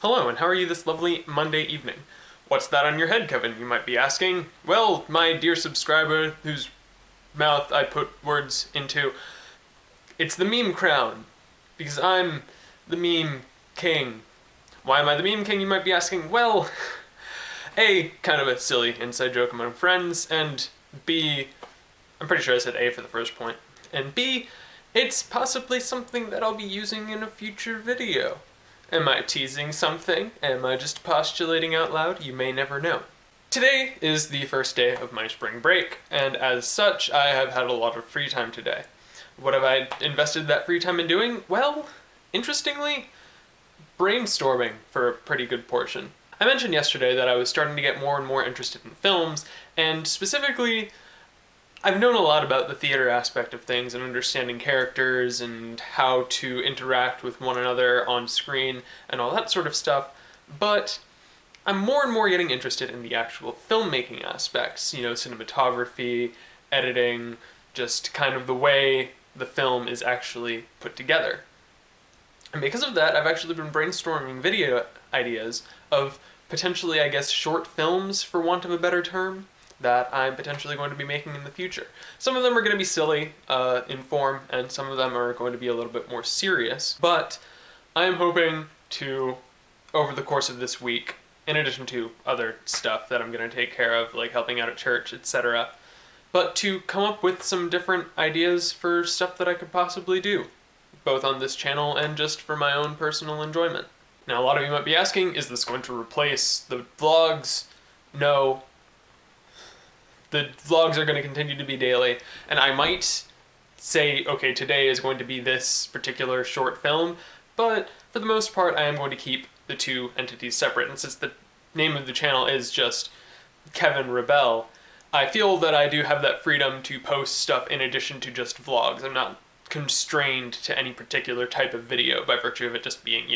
Hello, and how are you this lovely Monday evening? What's that on your head, Kevin, you might be asking? Well, my dear subscriber, whose mouth I put words into, it's the meme crown, because I'm the meme king. Why am I the meme king, you might be asking? Well, A, kind of a silly inside joke among friends, and B, I'm pretty sure I said A for the first point, and B, it's possibly something that I'll be using in a future video. Am I teasing something? Am I just postulating out loud? You may never know. Today is the first day of my spring break, and as such, I have had a lot of free time today. What have I invested that free time in doing? Well, interestingly, brainstorming for a pretty good portion. I mentioned yesterday that I was starting to get more and more interested in films, and specifically, I've known a lot about the theater aspect of things and understanding characters and how to interact with one another on screen and all that sort of stuff, but I'm more and more getting interested in the actual filmmaking aspects, cinematography, editing, just kind of the way the film is actually put together. And because of that, I've actually been brainstorming video ideas of potentially, short films, for want of a better term, that I'm potentially going to be making in the future. Some of them are going to be silly in form, and some of them are going to be a little bit more serious, but I'm hoping to, over the course of this week, in addition to other stuff that I'm going to take care of, like helping out at church, etc., but to come up with some different ideas for stuff that I could possibly do, both on this channel and just for my own personal enjoyment. Now, a lot of you might be asking, is this going to replace the vlogs? No. The vlogs are going to continue to be daily, and I might say, okay, today is going to be this particular short film, but for the most part, I am going to keep the two entities separate, and since the name of the channel is just Kevin Rabel, I feel that I do have that freedom to post stuff in addition to just vlogs. I'm not constrained to any particular type of video by virtue of it just being,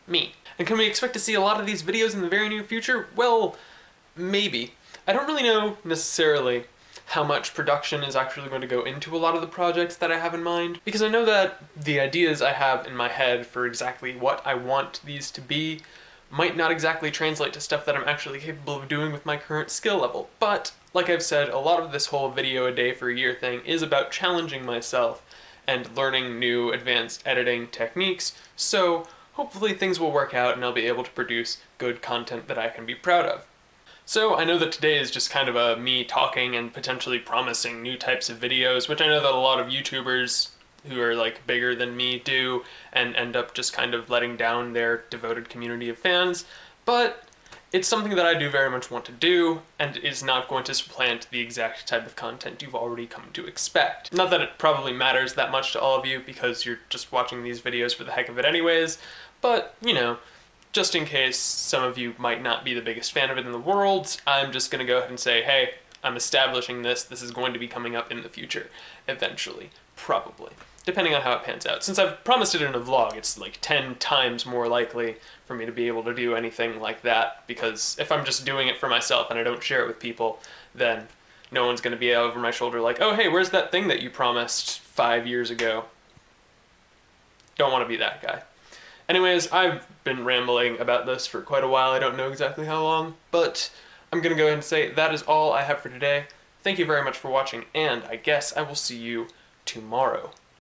me. And can we expect to see a lot of these videos in the very near future? Well, maybe. I don't really know necessarily how much production is actually going to go into a lot of the projects that I have in mind, because I know that the ideas I have in my head for exactly what I want these to be might not exactly translate to stuff that I'm actually capable of doing with my current skill level. But, like I've said, a lot of this whole video a day for a year thing is about challenging myself and learning new advanced editing techniques, so hopefully things will work out and I'll be able to produce good content that I can be proud of. So I know that today is just kind of me talking and potentially promising new types of videos, which I know that a lot of YouTubers who are bigger than me do and end up just kind of letting down their devoted community of fans, but it's something that I do very much want to do, and is not going to supplant the exact type of content you've already come to expect. Not that it probably matters that much to all of you, because you're just watching these videos for the heck of it anyways, but, just in case some of you might not be the biggest fan of it in the world, I'm just going to go ahead and say, hey, I'm establishing this is going to be coming up in the future, eventually, probably, depending on how it pans out. Since I've promised it in a vlog, it's 10 times more likely for me to be able to do anything like that, because if I'm just doing it for myself and I don't share it with people, then no one's going to be over my shoulder like, oh hey, where's that thing that you promised 5 years ago? Don't want to be that guy. Anyways, I've been rambling about this for quite a while. I don't know exactly how long, but I'm going to go ahead and say that is all I have for today. Thank you very much for watching, and I guess I will see you tomorrow.